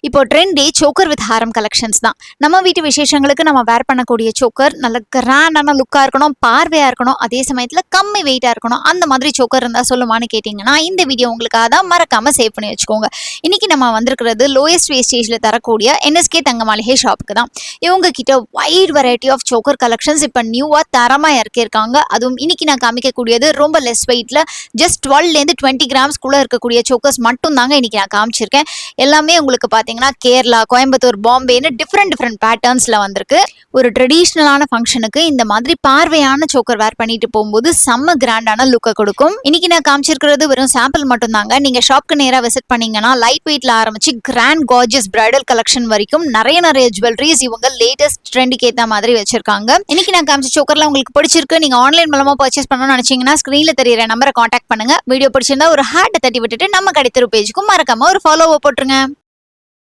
இப்போ ட்ரெண்டே choker with Haram collections தான். நம்ம வீட்டு விசேஷங்களுக்கு நம்ம வேர் பண்ணக்கூடிய சோக்கர் நல்ல கிராண்டான லுக்காக இருக்கணும், பார்வையாக இருக்கணும், அதே சமயத்தில் கம்மி வெயிட்டாக இருக்கணும். அந்த மாதிரி சோக்கர் இருந்தால் சொல்லுமான்னு கேட்டிங்கன்னா இந்த வீடியோ உங்களுக்காக தான். மறக்காமல் சேவ் பண்ணி வச்சுக்கோங்க. இன்றைக்கி நம்ம வந்திருக்கிறது லோயஸ்ட் வேஸ்டேஜில் தரக்கூடிய என்எஸ்கே தங்க மாளிகை ஷாப்புக்கு தான். இவங்க கிட்ட wide variety of choker collections இப்போ நியூவாக தரமாக இறக்கியிருக்காங்க. அதுவும் இன்னைக்கு நான் காமிக்கக்கூடியது ரொம்ப லெஸ் வெயிட்டில் ஜஸ்ட் 12லேருந்து 20 கிராம்ஸ்குள்ளே இருக்கக்கூடிய சோக்கர்ஸ் மட்டும் தாங்க இன்னைக்கு நான் காமிச்சிருக்கேன். எல்லாமே உங்களுக்கு பார்த்தீங்கன்னா கேரளா, கோயம்புத்தூர், பாம்பேன்னு டிஃப்ரெண்ட் பேட்டர்ன்ஸில் வந்திருக்கு. ஒரு ட்ரெடிஷ்னலான ஃபங்க்ஷனுக்கு இந்த மாதிரி பார்வையான சோக்கர் வேர் பண்ணிட்டு போகும்போது செம்ம கிராண்டான லுக்கை கொடுக்கும். இன்னைக்கு நான் காமிச்சிருக்கிறது வெறும் சாம்பிள் மட்டும் தாங்க. நீங்க ஷாப்க்கு நேராக விசிட் பண்ணீங்கன்னா லைட் வெயிட்ல ஆரம்பிச்சு கிராண்ட் கார்ஜியஸ் பிரைடல் கலெக்ஷன் வரைக்கும் நிறைய ஜுவல்லரிஸ் இவங்க லேட்டஸ்ட் ட்ரெண்டுக்கு ஏற்ற மாதிரி வச்சிருக்காங்க. இன்னைக்கு நான் காமிச்ச சோக்கர்ல உங்களுக்கு பிடிச்சிருக்கு, நீங்க ஆன்லைன் மூலமா பர்ச்சேஸ் பண்ணணும்னு நினைச்சீங்கன்னா ஸ்கிரீன்ல தெரியற நம்பரை கான்டாக்ட் பண்ணுங்க. வீடியோ பிடிச்சிருந்தா ஒரு ஹார்ட்டை தட்டி விட்டுட்டு நம்ம கடைத்தெரு பேஜுக்கும் மறக்காம ஒரு ஃபாலோவை போட்டுருங்க.